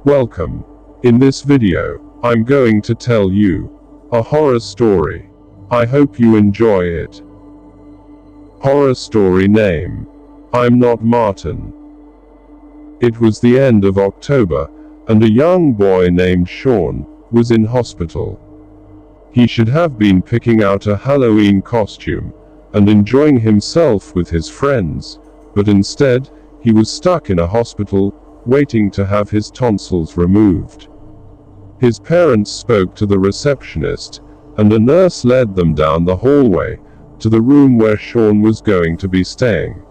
Welcome. In this video, I'm going to tell you a horror story. I hope you enjoy it. Horror story name: I'm Not Martin. It was the end of October, and a young boy named Sean was in hospital. He should have been picking out a Halloween costume and enjoying himself with his friends, but instead, he was stuck in a hospital, waiting to have his tonsils removed. His parents spoke to the receptionist, and a nurse led them down the hallway to the room where Sean was going to be staying.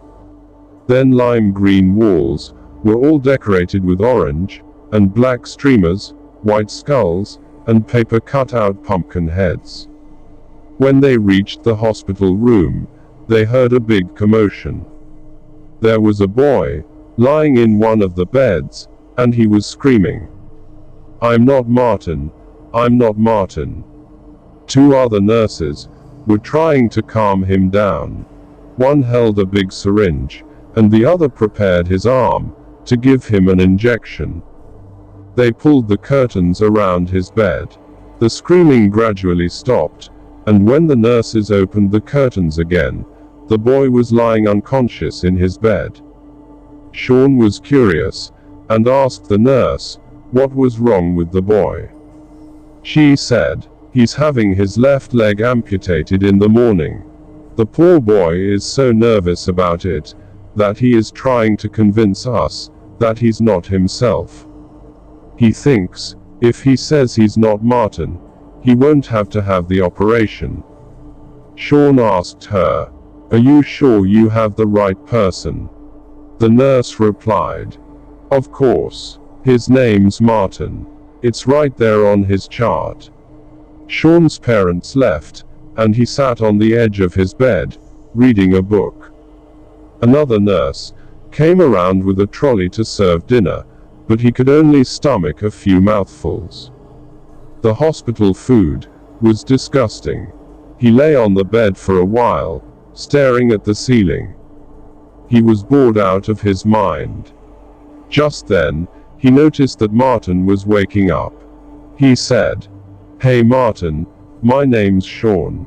Then lime green walls were all decorated with orange and black streamers, white skulls, and paper cut-out pumpkin heads. When they reached the hospital room, they heard a big commotion. There was a boy lying in one of the beds, and he was screaming, "I'm not Martin, I'm not Martin." Two other nurses were trying to calm him down. One held a big syringe, and the other prepared his arm to give him an injection. They pulled the curtains around his bed. The screaming gradually stopped, and when the nurses opened the curtains again, the boy was lying unconscious in his bed. Sean was curious, and asked the nurse what was wrong with the boy. She said, "He's having his left leg amputated in the morning. The poor boy is so nervous about it, that he is trying to convince us that he's not himself. He thinks, if he says he's not Martin, he won't have to have the operation." Sean asked her, "Are you sure you have the right person?" The nurse replied, "Of course. His name's Martin. It's right there on his chart." Sean's parents left, and he sat on the edge of his bed, reading a book. Another nurse came around with a trolley to serve dinner, but he could only stomach a few mouthfuls. The hospital food was disgusting. He lay on the bed for a while, staring at the ceiling. He was bored out of his mind. Just then, he noticed that Martin was waking up. He said, "Hey Martin, my name's Sean.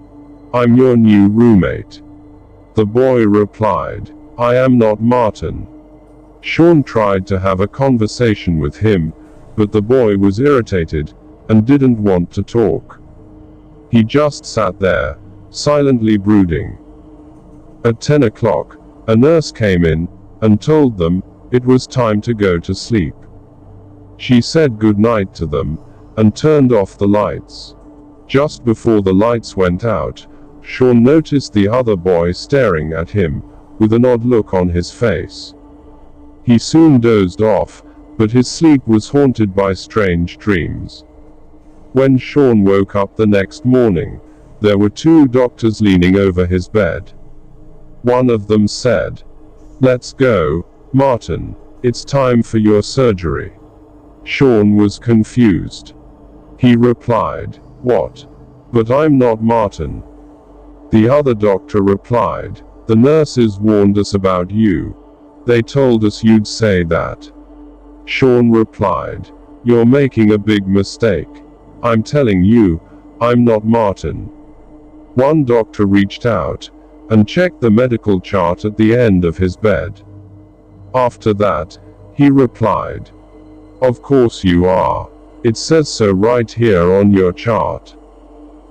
I'm your new roommate." The boy replied, "I am not Martin." Sean tried to have a conversation with him, but the boy was irritated and didn't want to talk. He just sat there, silently brooding. At 10 o'clock, a nurse came in and told them it was time to go to sleep. She said good night to them and turned off the lights. Just before the lights went out, Sean noticed the other boy staring at him with an odd look on his face. He soon dozed off, but his sleep was haunted by strange dreams. When Sean woke up the next morning, there were two doctors leaning over his bed. One of them said, "Let's go, Martin. It's time for your surgery." Sean was confused. He replied, "What? But I'm not Martin." The other doctor replied, "The nurses warned us about you. They told us you'd say that." Sean replied, "You're making a big mistake. I'm telling you, I'm not Martin." One doctor reached out and checked the medical chart at the end of his bed. After that, he replied, "Of course you are. It says so right here on your chart."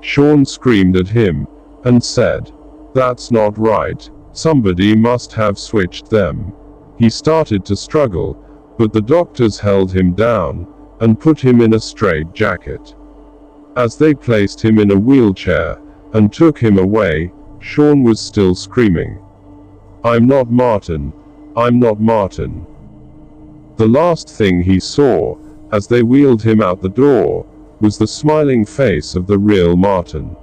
Sean screamed at him and said, "That's not right. Somebody must have switched them." He started to struggle, but the doctors held him down and put him in a straitjacket. As they placed him in a wheelchair and took him away, Sean was still screaming, "I'm not Martin, I'm not Martin." The last thing he saw, as they wheeled him out the door, was the smiling face of the real Martin.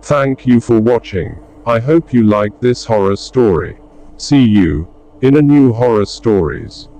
Thank you for watching. I hope you liked this horror story. See you in a new horror stories.